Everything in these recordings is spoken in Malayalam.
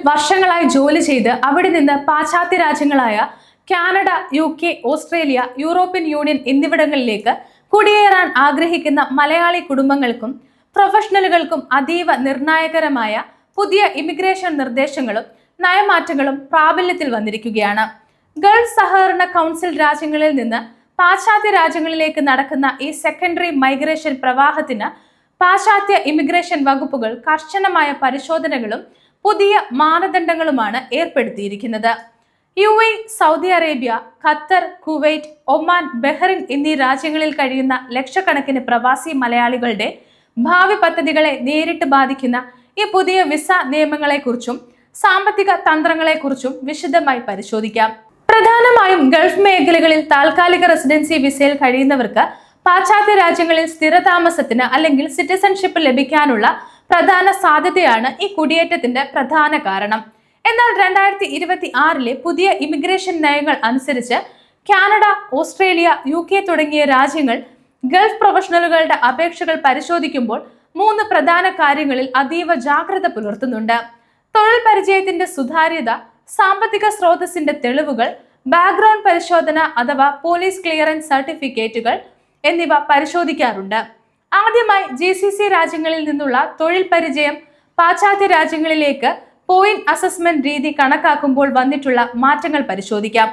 വർഷങ്ങളായി ജോലി ചെയ്ത് അവിടെ നിന്ന് പാശ്ചാത്യ രാജ്യങ്ങളായ Canada, UK, Australia, European union എന്നിവിടങ്ങളിലേക്ക് കുടിയേറാൻ ആഗ്രഹിക്കുന്ന മലയാളി കുടുംബങ്ങൾക്കും പ്രൊഫഷണലുകൾക്കും അതീവ നിർണായകരമായ പുതിയ ഇമിഗ്രേഷൻ നിർദ്ദേശങ്ങളും നയമാറ്റങ്ങളും പ്രാബല്യത്തിൽ വന്നിരിക്കുകയാണ്. ഗൾഫ് സഹകരണ കൗൺസിൽ രാജ്യങ്ങളിൽ നിന്ന് പാശ്ചാത്യ രാജ്യങ്ങളിലേക്ക് നടക്കുന്ന ഈ സെക്കൻഡറി മൈഗ്രേഷൻ പ്രവാഹത്തിന് പാശ്ചാത്യ ഇമിഗ്രേഷൻ വകുപ്പുകൾ കർശനമായ പരിശോധനകളും പുതിയ മാനദണ്ഡങ്ങളുമാണ് ഏർപ്പെടുത്തിയിരിക്കുന്നത്. UAE, Saudi Arabia, Qatar, Kuwait, Oman, Bahrain എന്നീ രാജ്യങ്ങളിൽ കഴിയുന്ന ലക്ഷക്കണക്കിന് പ്രവാസി മലയാളികളുടെ ഭാവി പദ്ധതികളെ നേരിട്ട് ബാധിക്കുന്ന ഈ പുതിയ വിസ നിയമങ്ങളെക്കുറിച്ചും സാമ്പത്തിക തന്ത്രങ്ങളെക്കുറിച്ചും വിശദമായി പരിശോധിക്കാം. പ്രധാനമായും ഗൾഫ് മേഖലകളിൽ താൽക്കാലിക റെസിഡൻസി വിസയിൽ കഴിയുന്നവർക്ക് പാശ്ചാത്യ രാജ്യങ്ങളിൽ സ്ഥിരതാമസത്തിന് അല്ലെങ്കിൽ സിറ്റിസൺഷിപ്പ് ലഭിക്കാനുള്ള പ്രധാന സാധ്യതയാണ് ഈ കുടിയേറ്റത്തിന്റെ പ്രധാന കാരണം. എന്നാൽ 2026 പുതിയ ഇമിഗ്രേഷൻ നയങ്ങൾ അനുസരിച്ച് കാനഡ, ഓസ്ട്രേലിയ, UK തുടങ്ങിയ രാജ്യങ്ങൾ ഗൾഫ് പ്രൊഫഷണലുകളുടെ അപേക്ഷകൾ പരിശോധിക്കുമ്പോൾ 3 പ്രധാന കാര്യങ്ങളിൽ അതീവ ജാഗ്രത പുലർത്തുന്നുണ്ട്. തൊഴിൽ പരിചയത്തിന്റെ സുതാര്യത, സാമ്പത്തിക സ്രോതസ്സിന്റെ തെളിവുകൾ, ബാക്ക്ഗ്രൗണ്ട് പരിശോധന അഥവാ പോലീസ് ക്ലിയറൻസ് സർട്ടിഫിക്കറ്റുകൾ എന്നിവ പരിശോധിക്കാറുണ്ട്. ആദ്യമായി GCC രാജ്യങ്ങളിൽ നിന്നുള്ള തൊഴിൽ പരിചയം പാശ്ചാത്യ രാജ്യങ്ങളിലേക്ക് പോയിന്റ് അസസ്മെന്റ് രീതി കണക്കാക്കുമ്പോൾ വന്നിട്ടുള്ള മാറ്റങ്ങൾ പരിശോധിക്കാം.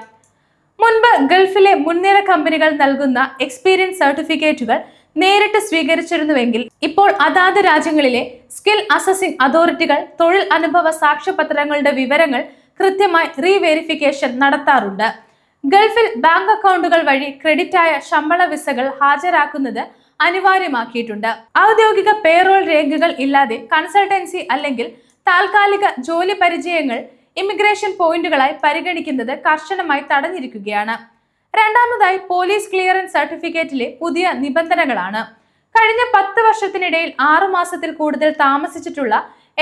മുൻപ് ഗൾഫിലെ മുൻനിര കമ്പനികൾ നൽകുന്ന എക്സ്പീരിയൻസ് സർട്ടിഫിക്കറ്റുകൾ നേരിട്ട് സ്വീകരിച്ചിരുന്നുവെങ്കിൽ ഇപ്പോൾ അതാത് രാജ്യങ്ങളിലെ സ്കിൽ അസസിംഗ് അതോറിറ്റികൾ തൊഴിൽ അനുഭവ സാക്ഷ്യപത്രങ്ങളുടെ വിവരങ്ങൾ കൃത്യമായി റീവെരിഫിക്കേഷൻ നടത്താറുണ്ട്. ഗൾഫിൽ ബാങ്ക് അക്കൗണ്ടുകൾ വഴി ക്രെഡിറ്റായ ശമ്പള വിസകൾ ഹാജരാക്കുന്നത് അനിവാര്യമാക്കിയിട്ടുണ്ട്. ഔദ്യോഗിക പേറോൾ രേഖകൾ ഇല്ലാതെ കൺസൾട്ടൻസി അല്ലെങ്കിൽ താൽക്കാലിക ജോലി പരിചയങ്ങൾ ഇമിഗ്രേഷൻ പോയിന്റുകളായി പരിഗണിക്കുന്നത് കർശനമായി തടഞ്ഞിരിക്കുകയാണ്. രണ്ടാമതായി പോലീസ് ക്ലിയറൻസ് സർട്ടിഫിക്കറ്റിലെ പുതിയ നിബന്ധനകളാണ്. കഴിഞ്ഞ 10 വർഷത്തിനിടയിൽ 6 മാസത്തിൽ കൂടുതൽ താമസിച്ചിട്ടുള്ള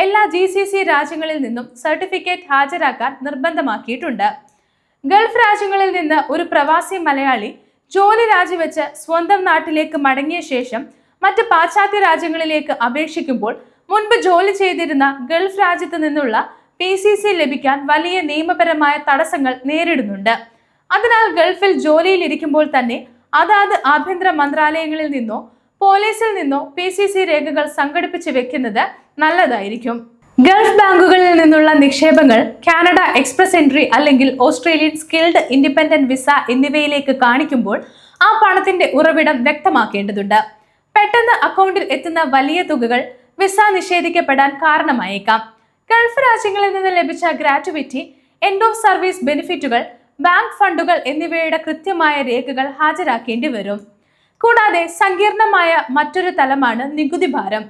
എല്ലാ GCC രാജ്യങ്ങളിൽ നിന്നും സർട്ടിഫിക്കറ്റ് ഹാജരാക്കാൻ നിർബന്ധമാക്കിയിട്ടുണ്ട്. ഗൾഫ് രാജ്യങ്ങളിൽ നിന്ന് ഒരു പ്രവാസി മലയാളി ജോലി രാജിവെച്ച് സ്വന്തം നാട്ടിലേക്ക് മടങ്ങിയ ശേഷം മറ്റ് പാശ്ചാത്യ രാജ്യങ്ങളിലേക്ക് അപേക്ഷിക്കുമ്പോൾ മുൻപ് ജോലി ചെയ്തിരുന്ന ഗൾഫ് രാജ്യത്ത് നിന്നുള്ള PCC ലഭിക്കാൻ വലിയ നിയമപരമായ തടസ്സങ്ങൾ നേരിടുന്നുണ്ട്. അതിനാൽ ഗൾഫിൽ ജോലിയിൽ തന്നെ അതാത് ആഭ്യന്തര മന്ത്രാലയങ്ങളിൽ നിന്നോ പോലീസിൽ നിന്നോ PCC രേഖകൾ സംഘടിപ്പിച്ച് വെക്കുന്നത് നല്ലതായിരിക്കും. ഗൾഫ് ബാങ്കുകളിൽ നിന്നുള്ള നിക്ഷേപങ്ങൾ കാനഡ എക്സ്പ്രസ് എൻട്രി അല്ലെങ്കിൽ ഓസ്ട്രേലിയൻ സ്കിൽഡ് ഇൻഡിപെൻഡന്റ് വിസ എന്നിവയിലേക്ക് കാണിക്കുമ്പോൾ ആ പണത്തിന്റെ ഉറവിടം വ്യക്തമാക്കേണ്ടതുണ്ട്. പെട്ടെന്ന് അക്കൗണ്ടിൽ എത്തുന്ന വലിയ തുകകൾ വിസ നിഷേധിക്കപ്പെടാൻ കാരണമായേക്കാം. ഗൾഫ് രാജ്യങ്ങളിൽ നിന്ന് ലഭിച്ച ഗ്രാറ്റുവിറ്റി, എൻഡ് ഓഫ് സർവീസ് ബെനിഫിറ്റുകൾ, ബാങ്ക് ഫണ്ടുകൾ എന്നിവയുടെ കൃത്യമായ രേഖകൾ ഹാജരാക്കേണ്ടി വരും. കൂടാതെ സങ്കീർണമായ മറ്റൊരു തലമാണ് നികുതി ഭാരം.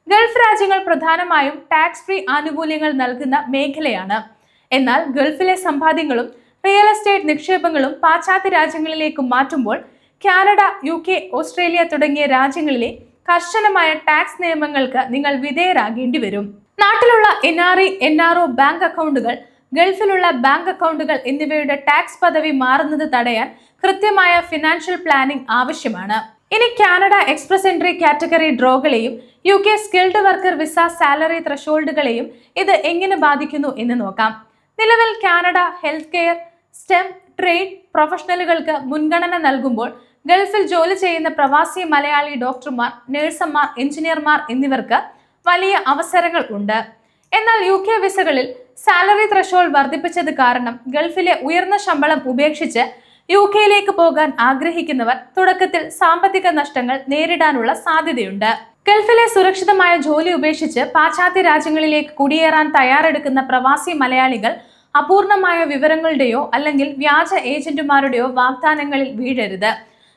ഗൾഫ് രാജ്യങ്ങൾ പ്രധാനമായും ടാക്സ് ഫ്രീ ആനുകൂല്യങ്ങൾ നൽകുന്ന മേഖലയാണ്. എന്നാൽ ഗൾഫിലെ സമ്പാദ്യങ്ങളും റിയൽ എസ്റ്റേറ്റ് നിക്ഷേപങ്ങളും പാശ്ചാത്യ രാജ്യങ്ങളിലേക്ക് മാറ്റുമ്പോൾ കാനഡ, UK, ഓസ്ട്രേലിയ തുടങ്ങിയ രാജ്യങ്ങളിലെ കർശനമായ ടാക്സ് നിയമങ്ങൾക്ക് നിങ്ങൾ വിധേയരാകേണ്ടി വരും. നാട്ടിലുള്ള NRE, NRO ബാങ്ക് അക്കൗണ്ടുകൾ, ഗൾഫിലുള്ള ബാങ്ക് അക്കൗണ്ടുകൾ എന്നിവയുടെ ടാക്സ് പദവി മാറുന്നത് തടയാൻ കൃത്യമായ ഫിനാൻഷ്യൽ പ്ലാനിംഗ് ആവശ്യമാണ്. ഇനി കാനഡ എക്സ്പ്രസ് എൻട്രി കാറ്റഗറി ഡ്രോകളെയും UK skilled worker visa salary ത്രഷോൾഡുകളെയും ഇത് എങ്ങനെ ബാധിക്കുന്നു എന്ന് നോക്കാം. നിലവിൽ Canada health care, STEM, trade പ്രൊഫഷണലുകൾക്ക് മുൻഗണന നൽകുമ്പോൾ ഗൾഫിൽ ജോലി ചെയ്യുന്ന പ്രവാസി മലയാളി ഡോക്ടർമാർ, നഴ്സുമാർ, എഞ്ചിനീയർമാർ എന്നിവർക്ക് വലിയ അവസരങ്ങൾ ഉണ്ട്. എന്നാൽ UK വിസകളിൽ സാലറി ത്രഷോൾഡ് വർദ്ധിപ്പിച്ചത് കാരണം ഗൾഫിലെ ഉയർന്ന ശമ്പളം ഉപേക്ഷിച്ച് UK പോകാൻ ആഗ്രഹിക്കുന്നവർ തുടക്കത്തിൽ സാമ്പത്തിക നഷ്ടങ്ങൾ നേരിടാനുള്ള സാധ്യതയുണ്ട്. ഗൾഫിലെ സുരക്ഷിതമായ ജോലി ഉപേക്ഷിച്ച് പാശ്ചാത്യ രാജ്യങ്ങളിലേക്ക് കുടിയേറാൻ തയ്യാറെടുക്കുന്ന പ്രവാസി മലയാളികൾ അപൂർണമായ വിവരങ്ങളുടെയോ അല്ലെങ്കിൽ വ്യാജ ഏജന്റുമാരുടെയോ വാഗ്ദാനങ്ങളിൽ വീഴരുത്.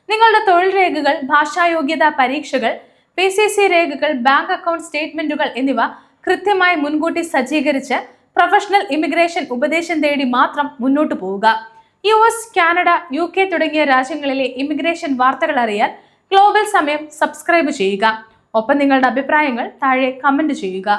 നിങ്ങളുടെ തൊഴിൽ രേഖകൾ, ഭാഷായോഗ്യതാ പരീക്ഷകൾ, PCC രേഖകൾ, ബാങ്ക് അക്കൗണ്ട് സ്റ്റേറ്റ്മെന്റുകൾ എന്നിവ കൃത്യമായി മുൻകൂട്ടി സജ്ജീകരിച്ച് പ്രൊഫഷണൽ ഇമിഗ്രേഷൻ ഉപദേശം തേടി മാത്രം മുന്നോട്ടു പോവുക. US, കാനഡ, UK തുടങ്ങിയ രാജ്യങ്ങളിലെ ഇമിഗ്രേഷൻ വാർത്തകൾ അറിയാൻ ഗ്ലോബൽ സമയം സബ്സ്ക്രൈബ് ചെയ്യുക. ഒപ്പം നിങ്ങളുടെ അഭിപ്രായങ്ങൾ താഴെ കമന്റ് ചെയ്യുക.